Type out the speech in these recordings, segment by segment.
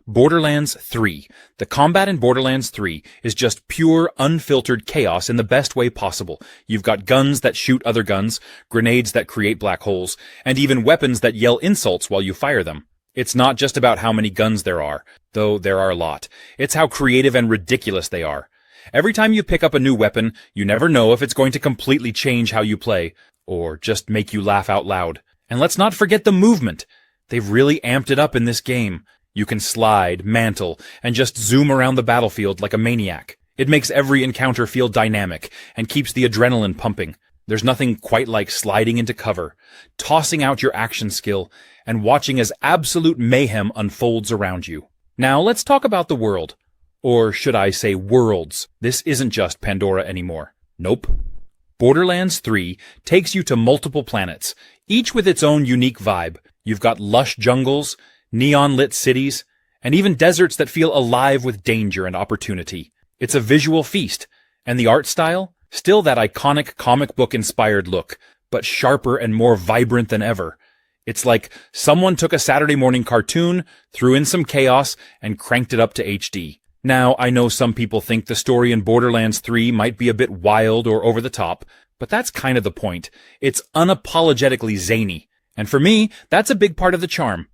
Borderlands 3. The combat in Borderlands 3 is just pure, unfiltered chaos in the best way possible. You've got guns that shoot other guns, grenades that create black holes, and even weapons that yell insults while you fire them. It's not just about how many guns there are, though there are a lot. It's how creative and ridiculous they are. Every time you pick up a new weapon, you never know if it's going to completely change how you play, or just make you laugh out loud. And let's not forget the movement. They've really amped it up in this game. You can slide, mantle, and just zoom around the battlefield like a maniac. It makes every encounter feel dynamic and keeps the adrenaline pumping. There's nothing quite like sliding into cover, tossing out your action skill, and watching as absolute mayhem unfolds around you. Now let's talk about the world. Or should I say worlds? This isn't just Pandora anymore. Nope. Borderlands 3 takes you to multiple planets, each with its own unique vibe. You've got lush jungles, neon-lit cities, and even deserts that feel alive with danger and opportunity. It's a visual feast, and the art style? Still that iconic comic book-inspired look, but sharper and more vibrant than ever. It's like someone took a Saturday morning cartoon, threw in some chaos, and cranked it up to HD. Now, I know some people think the story in Borderlands 3 might be a bit wild or over the top, but that's kind of the point. It's unapologetically zany. And for me, that's a big part of the charm.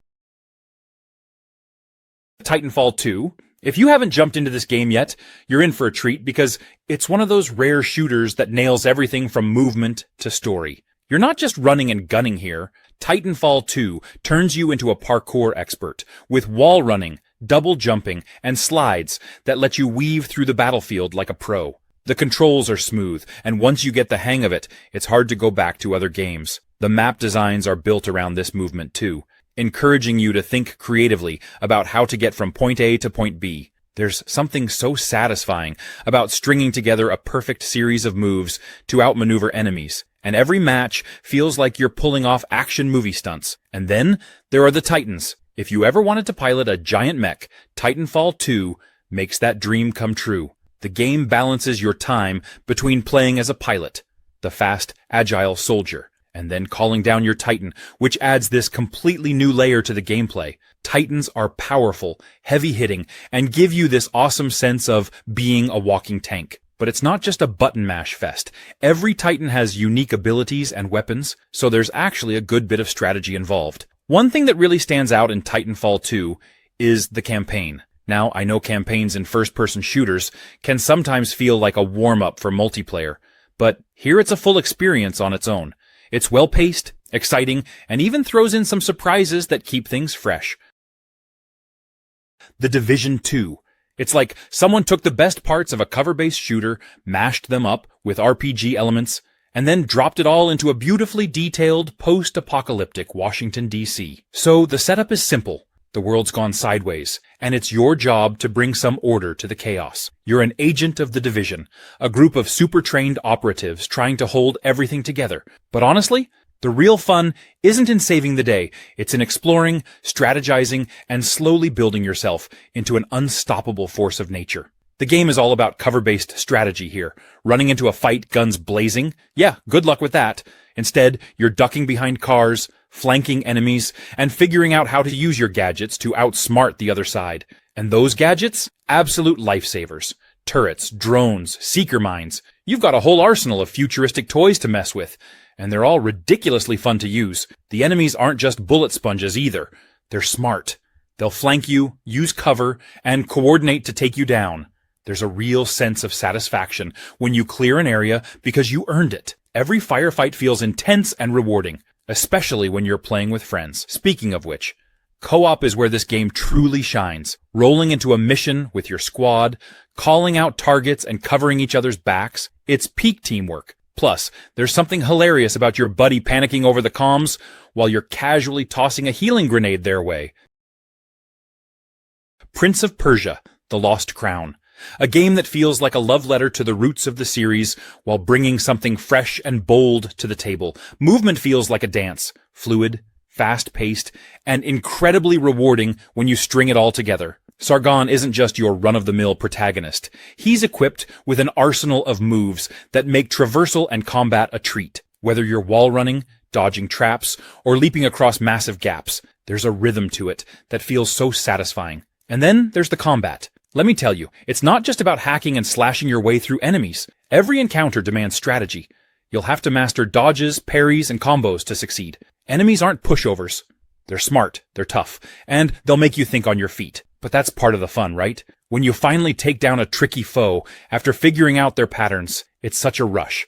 Titanfall 2. If you haven't jumped into this game yet, you're in for a treat because it's one of those rare shooters that nails everything from movement to story. You're not just running and gunning here. Titanfall 2 turns you into a parkour expert with wall running, double jumping, and slides that let you weave through the battlefield like a pro. The controls are smooth, and once you get the hang of it, it's hard to go back to other games. The map designs are built around this movement too, encouraging you to think creatively about how to get from point A to point B. There's something so satisfying about stringing together a perfect series of moves to outmaneuver enemies, and every match feels like you're pulling off action movie stunts. And then there are the Titans. If you ever wanted to pilot a giant mech, Titanfall 2 makes that dream come true. The game balances your time between playing as a pilot, the fast, agile soldier, and then calling down your Titan, which adds this completely new layer to the gameplay. Titans are powerful, heavy-hitting, and give you this awesome sense of being a walking tank. But it's not just a button mash fest. Every Titan has unique abilities and weapons, so there's actually a good bit of strategy involved. One thing that really stands out in Titanfall 2 is the campaign. Now, I know campaigns in first-person shooters can sometimes feel like a warm-up for multiplayer, but here it's a full experience on its own. It's well-paced, exciting, and even throws in some surprises that keep things fresh. The Division 2. It's like someone took the best parts of a cover-based shooter, mashed them up with RPG elements, and then dropped it all into a beautifully detailed post-apocalyptic Washington, D.C. So the setup is simple. The world's gone sideways, and it's your job to bring some order to the chaos. You're an agent of the Division, a group of super-trained operatives trying to hold everything together. But honestly, the real fun isn't in saving the day. It's in exploring, strategizing, and slowly building yourself into an unstoppable force of nature. The game is all about cover-based strategy here. Running into a fight, guns blazing? Yeah, good luck with that. Instead, you're ducking behind cars, flanking enemies, and figuring out how to use your gadgets to outsmart the other side. And those gadgets? Absolute lifesavers. Turrets, drones, seeker mines. You've got a whole arsenal of futuristic toys to mess with, and they're all ridiculously fun to use. The enemies aren't just bullet sponges either. They're smart. They'll flank you, use cover, and coordinate to take you down. There's a real sense of satisfaction when you clear an area because you earned it. Every firefight feels intense and rewarding, especially when you're playing with friends. Speaking of which, co-op is where this game truly shines. Rolling into a mission with your squad, calling out targets and covering each other's backs. It's peak teamwork. Plus, there's something hilarious about your buddy panicking over the comms while you're casually tossing a healing grenade their way. Prince of Persia: The Lost Crown. A game that feels like a love letter to the roots of the series while bringing something fresh and bold to the table. Movement feels like a dance, fluid, fast-paced, and incredibly rewarding when you string it all together. Sargon isn't just your run-of-the-mill protagonist. He's equipped with an arsenal of moves that make traversal and combat a treat. Whether you're wall running, dodging traps, or leaping across massive gaps, there's a rhythm to it that feels so satisfying. And then there's the combat. Let me tell you, it's not just about hacking and slashing your way through enemies. Every encounter demands strategy. You'll have to master dodges, parries, and combos to succeed. Enemies aren't pushovers. They're smart, they're tough, and they'll make you think on your feet. But that's part of the fun, right? When you finally take down a tricky foe after figuring out their patterns, it's such a rush.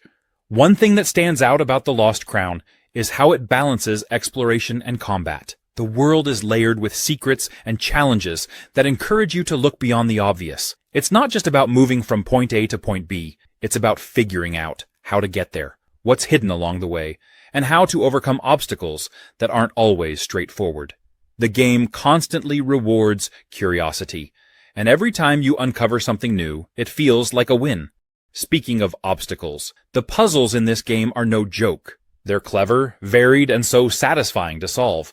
One thing that stands out about The Lost Crown is how it balances exploration and combat. The world is layered with secrets and challenges that encourage you to look beyond the obvious. It's not just about moving from point A to point B. It's about figuring out how to get there, what's hidden along the way, and how to overcome obstacles that aren't always straightforward. The game constantly rewards curiosity, and every time you uncover something new, it feels like a win. Speaking of obstacles, the puzzles in this game are no joke. They're clever, varied, and so satisfying to solve.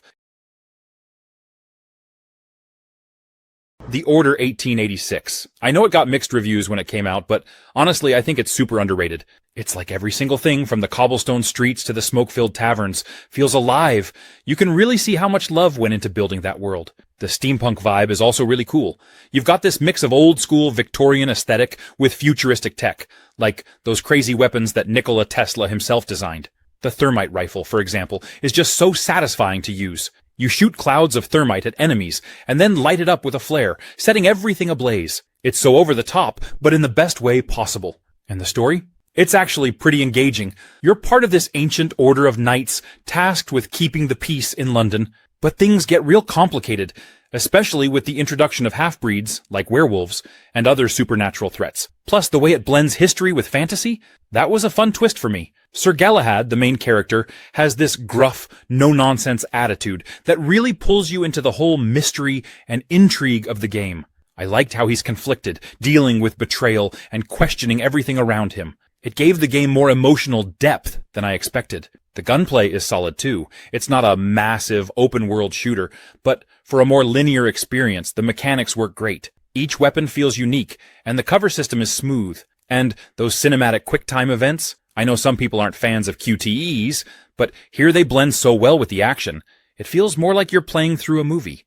The Order 1886. I know it got mixed reviews when it came out, but honestly, I think it's super underrated. It's like every single thing from the cobblestone streets to the smoke-filled taverns feels alive. You can really see how much love went into building that world. The steampunk vibe is also really cool. You've got this mix of old-school Victorian aesthetic with futuristic tech, like those crazy weapons that Nikola Tesla himself designed. The thermite rifle, for example, is just so satisfying to use. You shoot clouds of thermite at enemies, and then light it up with a flare, setting everything ablaze. It's so over the top, but in the best way possible. And the story? It's actually pretty engaging. You're part of this ancient order of knights tasked with keeping the peace in London, but things get real complicated, especially with the introduction of half-breeds, like werewolves, and other supernatural threats. Plus, the way it blends history with fantasy, that was a fun twist for me. Sir Galahad, the main character, has this gruff, no-nonsense attitude that really pulls you into the whole mystery and intrigue of the game. I liked how he's conflicted, dealing with betrayal and questioning everything around him. It gave the game more emotional depth than I expected. The gunplay is solid too. It's not a massive, open-world shooter, but for a more linear experience, the mechanics work great. Each weapon feels unique, and the cover system is smooth. And those cinematic quick-time events? I know some people aren't fans of QTEs, but here they blend so well with the action. It feels more like you're playing through a movie.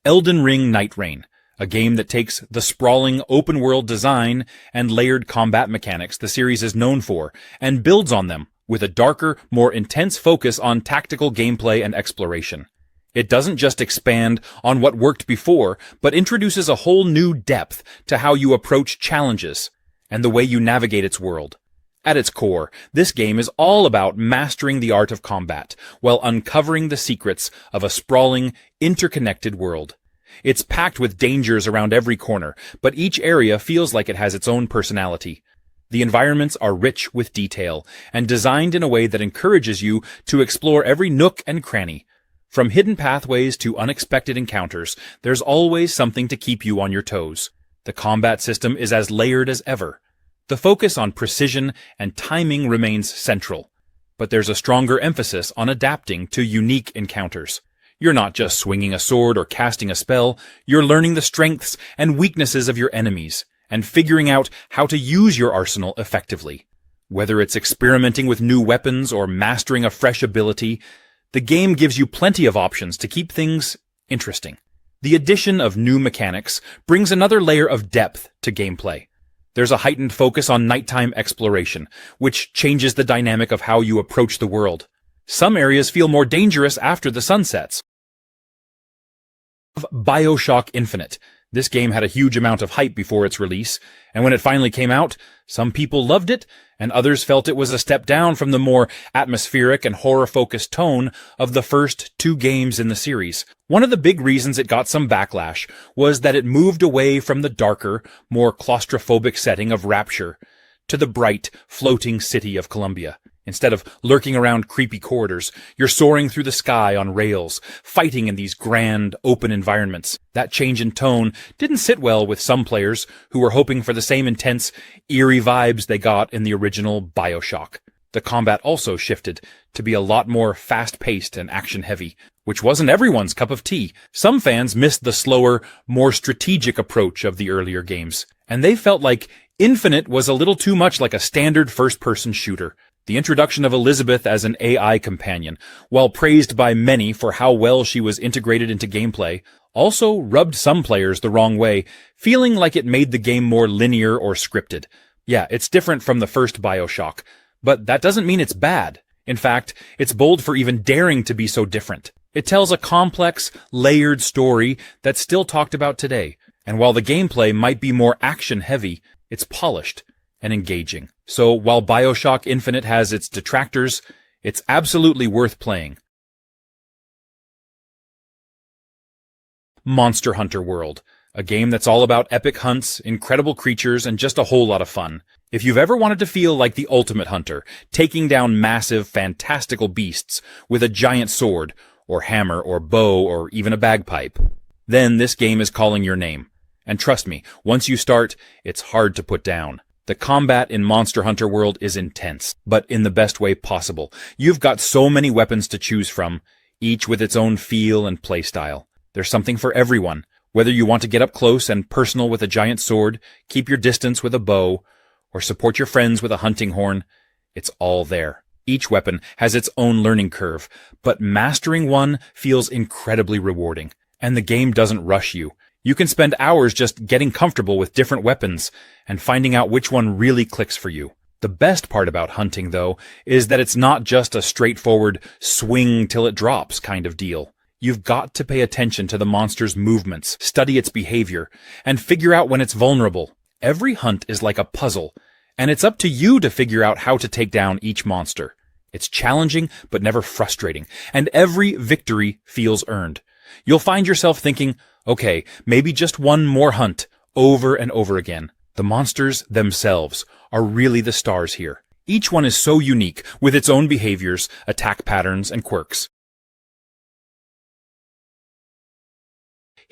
Elden Ring Night Reign, a game that takes the sprawling open-world design and layered combat mechanics the series is known for, and builds on them with a darker, more intense focus on tactical gameplay and exploration. It doesn't just expand on what worked before, but introduces a whole new depth to how you approach challenges and the way you navigate its world. At its core, this game is all about mastering the art of combat while uncovering the secrets of a sprawling, interconnected world. It's packed with dangers around every corner, but each area feels like it has its own personality. The environments are rich with detail and designed in a way that encourages you to explore every nook and cranny. From hidden pathways to unexpected encounters, there's always something to keep you on your toes. The combat system is as layered as ever. The focus on precision and timing remains central, but there's a stronger emphasis on adapting to unique encounters. You're not just swinging a sword or casting a spell, you're learning the strengths and weaknesses of your enemies, and figuring out how to use your arsenal effectively. Whether it's experimenting with new weapons or mastering a fresh ability, the game gives you plenty of options to keep things interesting. The addition of new mechanics brings another layer of depth to gameplay. There's a heightened focus on nighttime exploration, which changes the dynamic of how you approach the world. Some areas feel more dangerous after the sun sets. BioShock Infinite. This game had a huge amount of hype before its release, and when it finally came out, some people loved it, and others felt it was a step down from the more atmospheric and horror-focused tone of the first two games in the series. One of the big reasons it got some backlash was that it moved away from the darker, more claustrophobic setting of Rapture to the bright, floating city of Columbia. Instead of lurking around creepy corridors, you're soaring through the sky on rails, fighting in these grand, open environments. That change in tone didn't sit well with some players who were hoping for the same intense, eerie vibes they got in the original BioShock. The combat also shifted to be a lot more fast-paced and action-heavy, which wasn't everyone's cup of tea. Some fans missed the slower, more strategic approach of the earlier games, and they felt like Infinite was a little too much like a standard first-person shooter. The introduction of Elizabeth as an AI companion, while praised by many for how well she was integrated into gameplay, also rubbed some players the wrong way, feeling like it made the game more linear or scripted. Yeah, it's different from the first BioShock, but that doesn't mean it's bad. In fact, it's bold for even daring to be so different. It tells a complex, layered story that's still talked about today, and while the gameplay might be more action-heavy, it's polished and engaging. So while BioShock Infinite has its detractors, it's absolutely worth playing. Monster Hunter World, a game that's all about epic hunts, incredible creatures, and just a whole lot of fun. If you've ever wanted to feel like the ultimate hunter, taking down massive, fantastical beasts with a giant sword, or hammer, or bow, or even a bagpipe, then this game is calling your name. And trust me, once you start, it's hard to put down. The combat in Monster Hunter World is intense, but in the best way possible. You've got so many weapons to choose from, each with its own feel and playstyle. There's something for everyone. Whether you want to get up close and personal with a giant sword, keep your distance with a bow, or support your friends with a hunting horn, it's all there. Each weapon has its own learning curve, but mastering one feels incredibly rewarding. And the game doesn't rush you. You can spend hours just getting comfortable with different weapons and finding out which one really clicks for you. The best part about hunting, though, is that it's not just a straightforward swing till it drops kind of deal. You've got to pay attention to the monster's movements, study its behavior, and figure out when it's vulnerable. Every hunt is like a puzzle, and it's up to you to figure out how to take down each monster. It's challenging, but never frustrating, and every victory feels earned. You'll find yourself thinking, okay, maybe just one more hunt, over and over again. The monsters themselves are really the stars here. Each one is so unique, with its own behaviors, attack patterns, and quirks.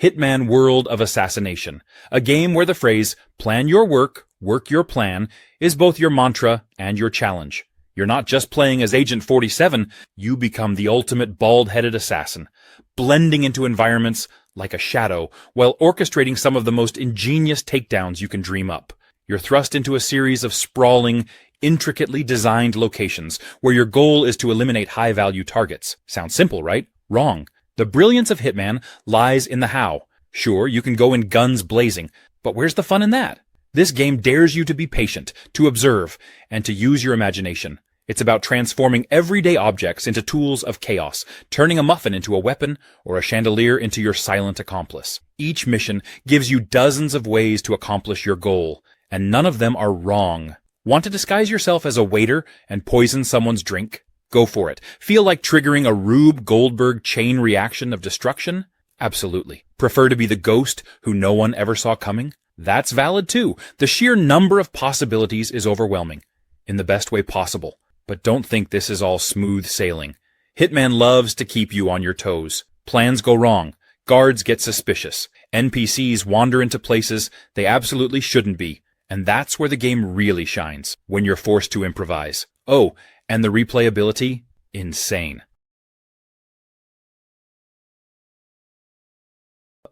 Hitman World of Assassination, a game where the phrase, plan your work your plan, is both your mantra and your challenge. You're not just playing as Agent 47, you become the ultimate bald-headed assassin, blending into environments like a shadow, while orchestrating some of the most ingenious takedowns you can dream up. You're thrust into a series of sprawling, intricately designed locations, where your goal is to eliminate high-value targets. Sounds simple, right? Wrong. The brilliance of Hitman lies in the how. Sure, you can go in guns blazing, but where's the fun in that? This game dares you to be patient, to observe, and to use your imagination. It's about transforming everyday objects into tools of chaos, turning a muffin into a weapon, or a chandelier into your silent accomplice. Each mission gives you dozens of ways to accomplish your goal, and none of them are wrong. Want to disguise yourself as a waiter and poison someone's drink? Go for it. Feel like triggering a Rube Goldberg chain reaction of destruction? Absolutely. Prefer to be the ghost who no one ever saw coming? That's valid too. The sheer number of possibilities is overwhelming, in the best way possible. But don't think this is all smooth sailing. Hitman loves to keep you on your toes. Plans go wrong. Guards get suspicious. NPCs wander into places they absolutely shouldn't be. And that's where the game really shines, when you're forced to improvise. Oh, and the replayability? Insane.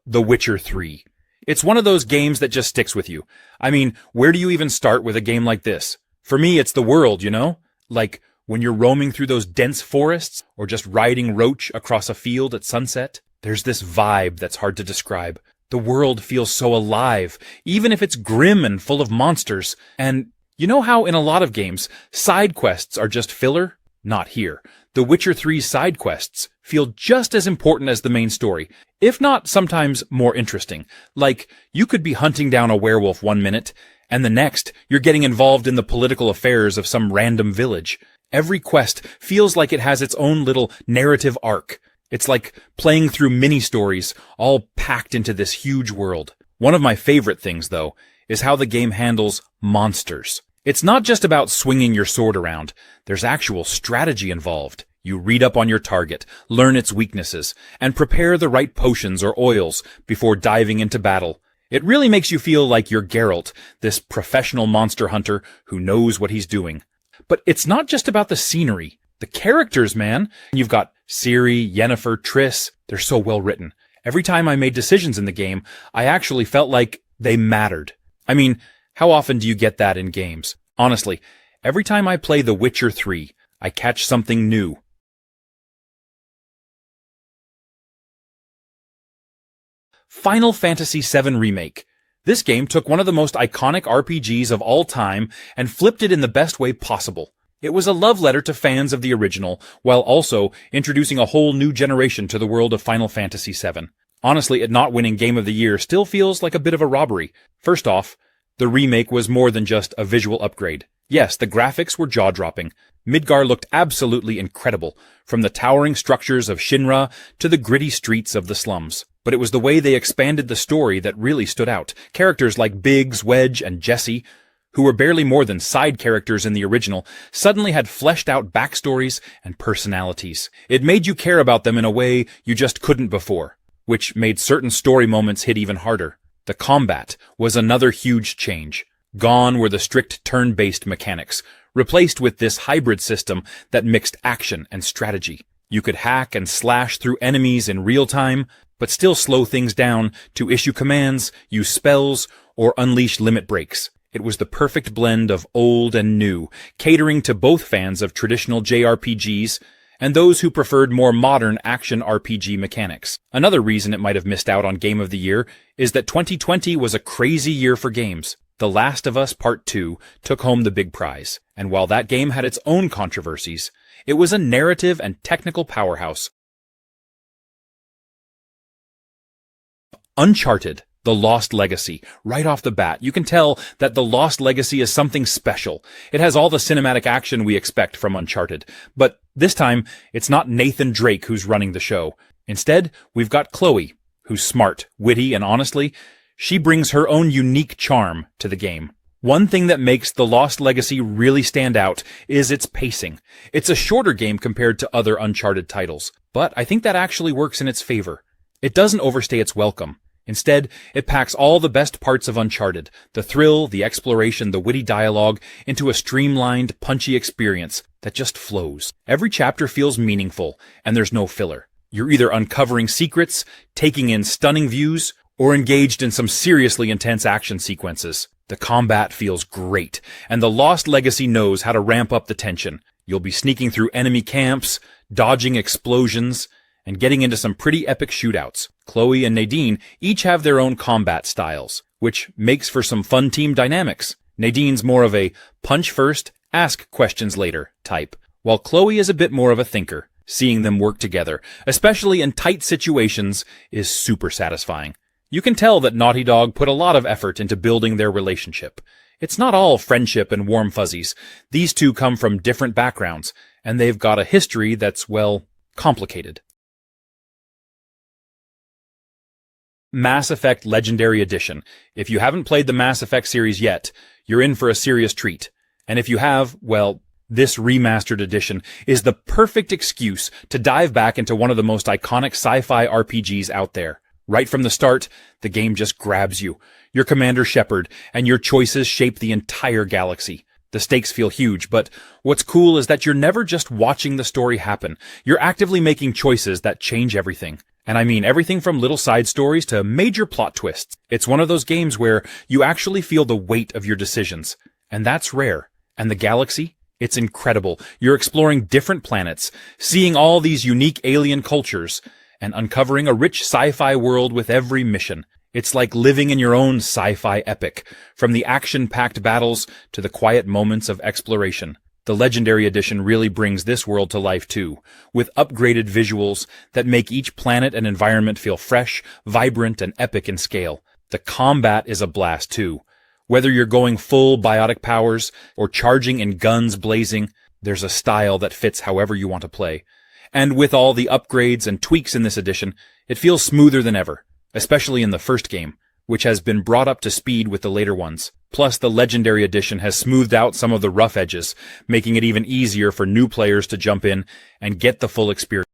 The Witcher 3. It's one of those games that just sticks with you. I mean, where do you even start with a game like this? For me, it's the world, you know? Like when you're roaming through those dense forests, or just riding Roach across a field at sunset. There's this vibe that's hard to describe. The world feels so alive, even if it's grim and full of monsters. And you know how in a lot of games, side quests are just filler? Not here. The Witcher 3's side quests feel just as important as the main story, if not sometimes more interesting. Like, you could be hunting down a werewolf one minute, and the next, you're getting involved in the political affairs of some random village. Every quest feels like it has its own little narrative arc. It's like playing through mini-stories, all packed into this huge world. One of my favorite things, though, is how the game handles monsters. It's not just about swinging your sword around. There's actual strategy involved. You read up on your target, learn its weaknesses, and prepare the right potions or oils before diving into battle. It really makes you feel like you're Geralt, this professional monster hunter who knows what he's doing. But it's not just about the scenery. The characters, man. You've got Ciri, Yennefer, Triss. They're so well written. Every time I made decisions in the game, I actually felt like they mattered. I mean, how often do you get that in games? Honestly, Every time I play The Witcher 3, I catch something new. Final Fantasy VII Remake. This game took one of the most iconic RPGs of all time and flipped it in the best way possible. It was a love letter to fans of the original, while also introducing a whole new generation to the world of Final Fantasy VII. Honestly, it not winning Game of the Year still feels like a bit of a robbery. First off, the remake was more than just a visual upgrade. Yes, the graphics were jaw-dropping. Midgar looked absolutely incredible, from the towering structures of Shinra to the gritty streets of the slums. But it was the way they expanded the story that really stood out. Characters like Biggs, Wedge, and Jesse, who were barely more than side characters in the original, suddenly had fleshed-out backstories and personalities. It made you care about them in a way you just couldn't before, which made certain story moments hit even harder. The combat was another huge change. Gone were the strict turn-based mechanics, replaced with this hybrid system that mixed action and strategy. You could hack and slash through enemies in real time, but still slow things down to issue commands, use spells, or unleash limit breaks. It was the perfect blend of old and new, catering to both fans of traditional JRPGs and those who preferred more modern action RPG mechanics. Another reason it might have missed out on Game of the Year is that 2020 was a crazy year for games. The Last of Us Part 2 took home the big prize, and while that game had its own controversies, it was a narrative and technical powerhouse. Uncharted, The Lost Legacy. Right off the bat, you can tell that The Lost Legacy is something special. It has all the cinematic action we expect from Uncharted, but this time, it's not Nathan Drake who's running the show. Instead, we've got Chloe, who's smart, witty, and honestly, she brings her own unique charm to the game. One thing that makes The Lost Legacy really stand out is its pacing. It's a shorter game compared to other Uncharted titles, but I think that actually works in its favor. It doesn't overstay its welcome. Instead, it packs all the best parts of Uncharted, the thrill, the exploration, the witty dialogue, into a streamlined, punchy experience that just flows. Every chapter feels meaningful, and there's no filler. You're either uncovering secrets, taking in stunning views, or engaged in some seriously intense action sequences. The combat feels great, and The Lost Legacy knows how to ramp up the tension. You'll be sneaking through enemy camps, dodging explosions, and getting into some pretty epic shootouts. Chloe and Nadine each have their own combat styles, which makes for some fun team dynamics. Nadine's more of a punch first, ask questions later type, while Chloe is a bit more of a thinker. Seeing them work together, especially in tight situations, is super satisfying. You can tell that Naughty Dog put a lot of effort into building their relationship. It's not all friendship and warm fuzzies. These two come from different backgrounds, and they've got a history that's, well, complicated. Mass Effect Legendary Edition. If you haven't played the Mass Effect series yet, you're in for a serious treat. And if you have, well, this remastered edition is the perfect excuse to dive back into one of the most iconic sci-fi RPGs out there. Right from the start, the game just grabs you. You're Commander Shepard, and your choices shape the entire galaxy. The stakes feel huge, but what's cool is that you're never just watching the story happen. You're actively making choices that change everything. And I mean everything from little side stories to major plot twists. It's one of those games where you actually feel the weight of your decisions. And that's rare. And the galaxy? It's incredible. You're exploring different planets, seeing all these unique alien cultures, and uncovering a rich sci-fi world with every mission. It's like living in your own sci-fi epic, from the action-packed battles to the quiet moments of exploration. The Legendary Edition really brings this world to life too, with upgraded visuals that make each planet and environment feel fresh, vibrant, and epic in scale. The combat is a blast too. Whether you're going full biotic powers or charging in guns blazing, there's a style that fits however you want to play. And with all the upgrades and tweaks in this edition, it feels smoother than ever, especially in the first game, which has been brought up to speed with the later ones. Plus, the Legendary Edition has smoothed out some of the rough edges, making it even easier for new players to jump in and get the full experience.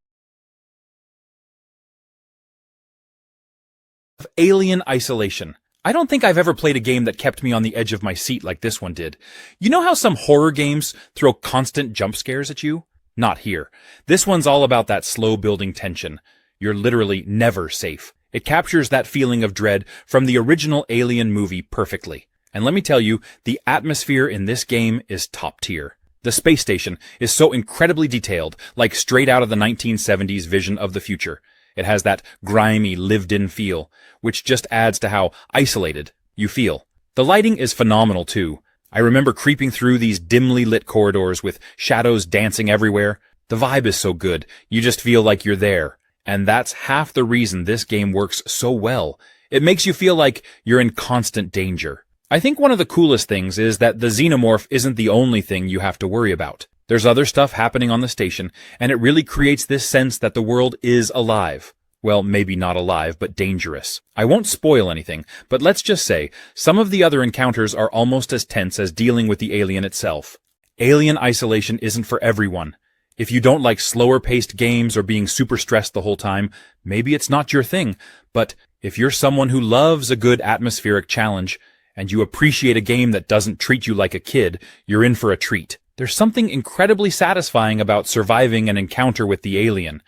Alien Isolation. I don't think I've ever played a game that kept me on the edge of my seat like this one did. You know how some horror games throw constant jump scares at you? Not here. This one's all about that slow building tension. You're literally never safe. It captures that feeling of dread from the original Alien movie perfectly. And let me tell you, the atmosphere in this game is top tier. The space station is so incredibly detailed, like straight out of the 1970s vision of the future. It has that grimy, lived-in feel, which just adds to how isolated you feel. The lighting is phenomenal too. I remember creeping through these dimly lit corridors with shadows dancing everywhere. The vibe is so good, you just feel like you're there. And that's half the reason this game works so well. It makes you feel like you're in constant danger. I think one of the coolest things is that the xenomorph isn't the only thing you have to worry about. There's other stuff happening on the station, and it really creates this sense that the world is alive. Well, maybe not alive, but dangerous. I won't spoil anything, but let's just say, some of the other encounters are almost as tense as dealing with the alien itself. Alien isolation isn't for everyone. If you don't like slower-paced games or being super stressed the whole time, maybe it's not your thing. But if you're someone who loves a good atmospheric challenge, and you appreciate a game that doesn't treat you like a kid, you're in for a treat. There's something incredibly satisfying about surviving an encounter with the alien.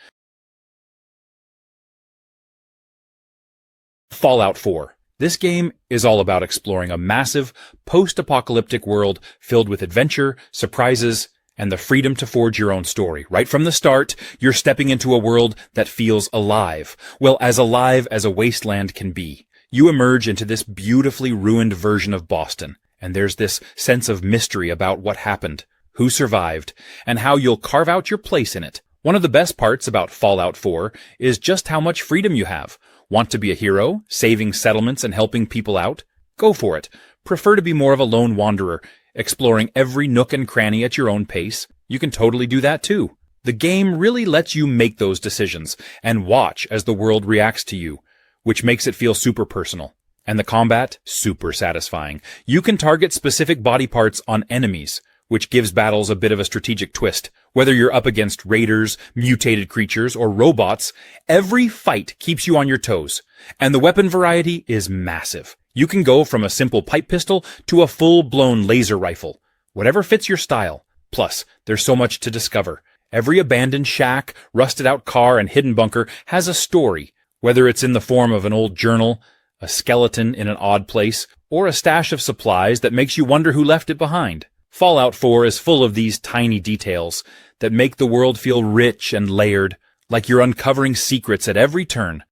Fallout 4. This game is all about exploring a massive, post-apocalyptic world filled with adventure, surprises, and the freedom to forge your own story. Right from the start, you're stepping into a world that feels alive. Well, as alive as a wasteland can be. You emerge into this beautifully ruined version of Boston, and there's this sense of mystery about what happened, who survived, and how you'll carve out your place in it. One of the best parts about Fallout 4 is just how much freedom you have. Want to be a hero, saving settlements and helping people out? Go for it. Prefer to be more of a lone wanderer, exploring every nook and cranny at your own pace? You can totally do that too. The game really lets you make those decisions, and watch as the world reacts to you, which makes it feel super personal. And the combat, super satisfying. You can target specific body parts on enemies, which gives battles a bit of a strategic twist. Whether you're up against raiders, mutated creatures, or robots, every fight keeps you on your toes. And the weapon variety is massive. You can go from a simple pipe pistol to a full-blown laser rifle. Whatever fits your style. Plus, there's so much to discover. Every abandoned shack, rusted-out car, and hidden bunker has a story. Whether it's in the form of an old journal, a skeleton in an odd place, or a stash of supplies that makes you wonder who left it behind. Fallout 4 is full of these tiny details that make the world feel rich and layered, like you're uncovering secrets at every turn.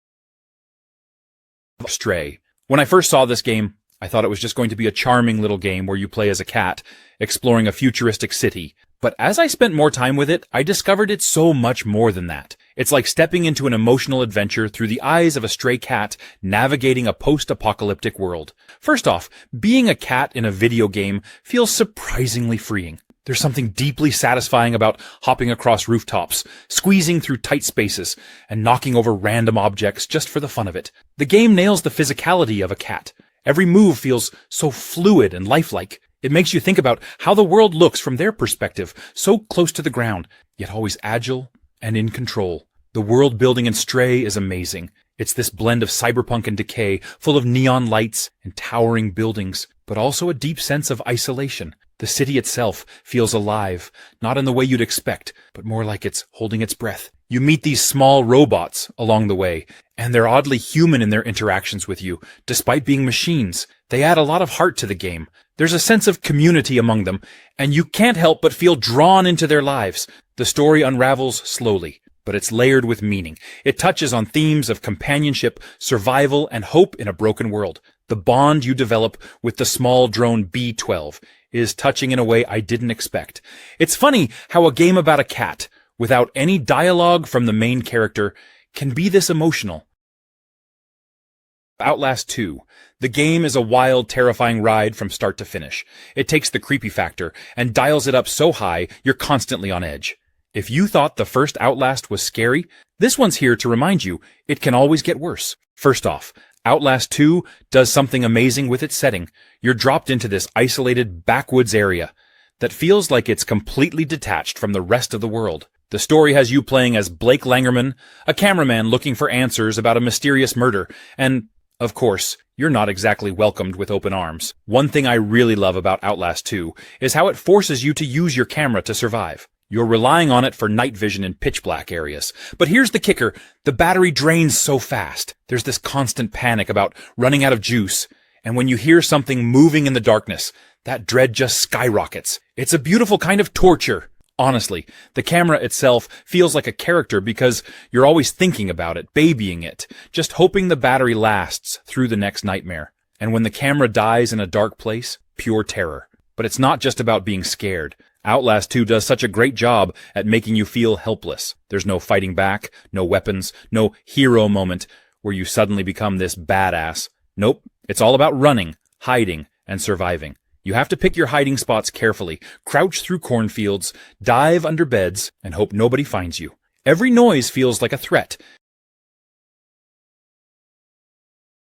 Stray. When I first saw this game, I thought it was just going to be a charming little game where you play as a cat, exploring a futuristic city. But as I spent more time with it, I discovered it's so much more than that. It's like stepping into an emotional adventure through the eyes of a stray cat navigating a post-apocalyptic world. First off, being a cat in a video game feels surprisingly freeing. There's something deeply satisfying about hopping across rooftops, squeezing through tight spaces, and knocking over random objects just for the fun of it. The game nails the physicality of a cat. Every move feels so fluid and lifelike. It makes you think about how the world looks from their perspective, so close to the ground, yet always agile and in control. The world building in Stray is amazing. It's this blend of cyberpunk and decay, full of neon lights and towering buildings, but also a deep sense of isolation. The city itself feels alive, not in the way you'd expect, but more like it's holding its breath. You meet these small robots along the way, and they're oddly human in their interactions with you, despite being machines. They add a lot of heart to the game. There's a sense of community among them, and you can't help but feel drawn into their lives. The story unravels slowly, but it's layered with meaning. It touches on themes of companionship, survival, and hope in a broken world. The bond you develop with the small drone B-12 is touching in a way I didn't expect. It's funny how a game about a cat, without any dialogue from the main character, can be this emotional. Outlast 2. The game is a wild, terrifying ride from start to finish. It takes the creepy factor and dials it up so high you're constantly on edge. If you thought the first Outlast was scary, this one's here to remind you it can always get worse. First off, Outlast 2 does something amazing with its setting. You're dropped into this isolated backwoods area that feels like it's completely detached from the rest of the world. The story has you playing as Blake Langerman, a cameraman looking for answers about a mysterious murder, and, of course, you're not exactly welcomed with open arms. One thing I really love about Outlast 2 is how it forces you to use your camera to survive. You're relying on it for night vision in pitch black areas. But here's the kicker. The battery drains so fast. There's this constant panic about running out of juice. And when you hear something moving in the darkness, that dread just skyrockets. It's a beautiful kind of torture. Honestly, the camera itself feels like a character because you're always thinking about it, babying it, just hoping the battery lasts through the next nightmare. And when the camera dies in a dark place, pure terror. But it's not just about being scared. Outlast 2 does such a great job at making you feel helpless. There's no fighting back, no weapons, no hero moment where you suddenly become this badass. Nope, it's all about running, hiding, and surviving. You have to pick your hiding spots carefully, crouch through cornfields, dive under beds, and hope nobody finds you. Every noise feels like a threat.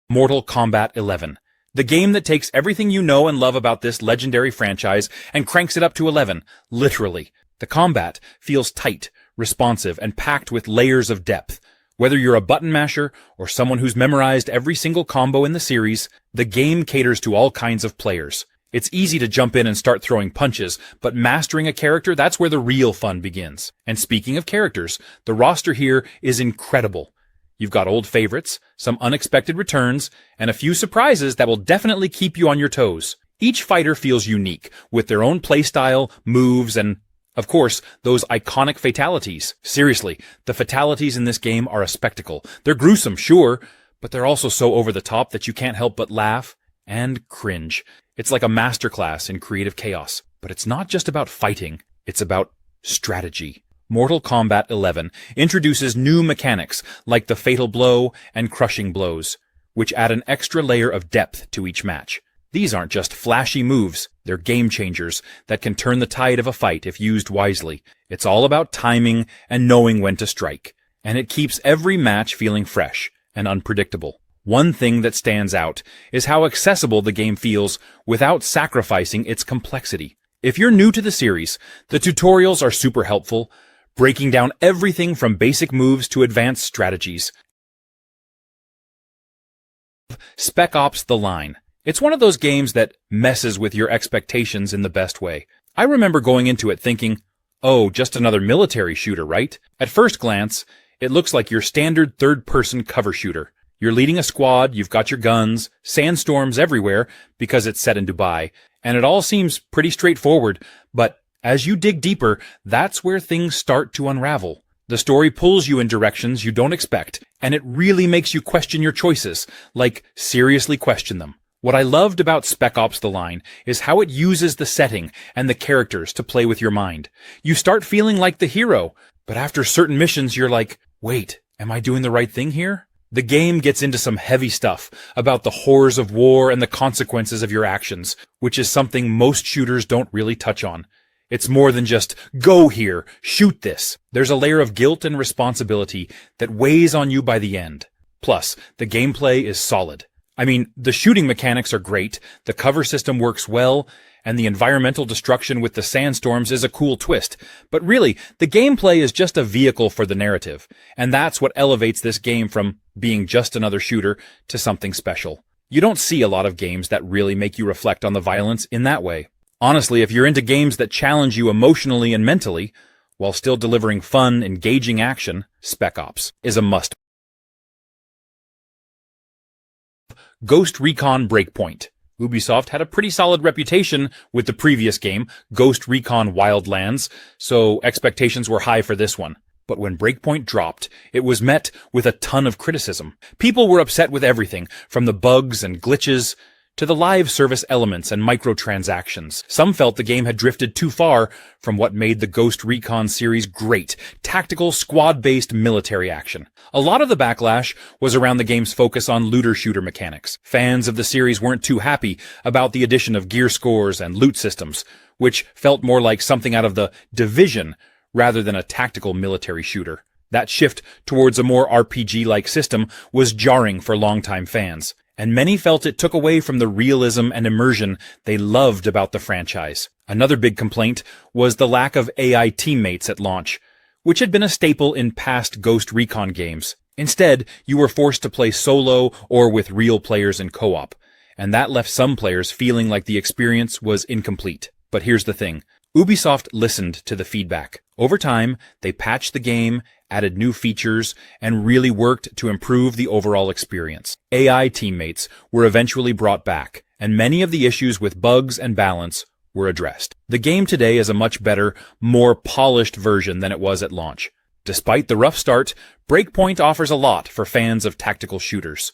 Mortal Kombat 11. The game that takes everything you know and love about this legendary franchise and cranks it up to 11, literally. The combat feels tight, responsive, and packed with layers of depth. Whether you're a button masher or someone who's memorized every single combo in the series, the game caters to all kinds of players. It's easy to jump in and start throwing punches, but mastering a character, that's where the real fun begins. And speaking of characters, the roster here is incredible. You've got old favorites, some unexpected returns, and a few surprises that will definitely keep you on your toes. Each fighter feels unique, with their own playstyle, moves, and, of course, those iconic fatalities. Seriously, the fatalities in this game are a spectacle. They're gruesome, sure, but they're also so over the top that you can't help but laugh and cringe. It's like a masterclass in creative chaos. But it's not just about fighting, it's about strategy. Mortal Kombat 11 introduces new mechanics like the Fatal Blow and Crushing Blows, which add an extra layer of depth to each match. These aren't just flashy moves, they're game changers that can turn the tide of a fight if used wisely. It's all about timing and knowing when to strike, and it keeps every match feeling fresh and unpredictable. One thing that stands out is how accessible the game feels without sacrificing its complexity. If you're new to the series, the tutorials are super helpful, breaking down everything from basic moves to advanced strategies. Spec Ops: The Line. It's one of those games that messes with your expectations in the best way. I remember going into it thinking, oh, just another military shooter, right? At first glance, it looks like your standard third-person cover shooter. You're leading a squad, you've got your guns, sandstorms everywhere because it's set in Dubai, and it all seems pretty straightforward, but as you dig deeper, that's where things start to unravel. The story pulls you in directions you don't expect, and it really makes you question your choices, like seriously question them. What I loved about Spec Ops: The Line is how it uses the setting and the characters to play with your mind. You start feeling like the hero, but after certain missions you're like, wait, am I doing the right thing here? The game gets into some heavy stuff about the horrors of war and the consequences of your actions, which is something most shooters don't really touch on. It's more than just, go here, shoot this. There's a layer of guilt and responsibility that weighs on you by the end. Plus, the gameplay is solid. I mean, the shooting mechanics are great, the cover system works well, and the environmental destruction with the sandstorms is a cool twist. But really, the gameplay is just a vehicle for the narrative, and that's what elevates this game from being just another shooter to something special. You don't see a lot of games that really make you reflect on the violence in that way. Honestly, if you're into games that challenge you emotionally and mentally, while still delivering fun, engaging action, Spec Ops is a must. Ghost Recon Breakpoint. Ubisoft had a pretty solid reputation with the previous game, Ghost Recon Wildlands, so expectations were high for this one. But when Breakpoint dropped, it was met with a ton of criticism. People were upset with everything, from the bugs and glitches to the live service elements and microtransactions. Some felt the game had drifted too far from what made the Ghost Recon series great, tactical, squad-based military action. A lot of the backlash was around the game's focus on looter-shooter mechanics. Fans of the series weren't too happy about the addition of gear scores and loot systems, which felt more like something out of the Division rather than a tactical military shooter. That shift towards a more RPG-like system was jarring for longtime fans, and many felt it took away from the realism and immersion they loved about the franchise. Another big complaint was the lack of AI teammates at launch, which had been a staple in past Ghost Recon games. Instead, you were forced to play solo or with real players in co-op, and that left some players feeling like the experience was incomplete. But here's the thing. Ubisoft listened to the feedback. Over time, they patched the game, added new features, and really worked to improve the overall experience. AI teammates were eventually brought back, and many of the issues with bugs and balance were addressed. The game today is a much better, more polished version than it was at launch. Despite the rough start, Breakpoint offers a lot for fans of tactical shooters.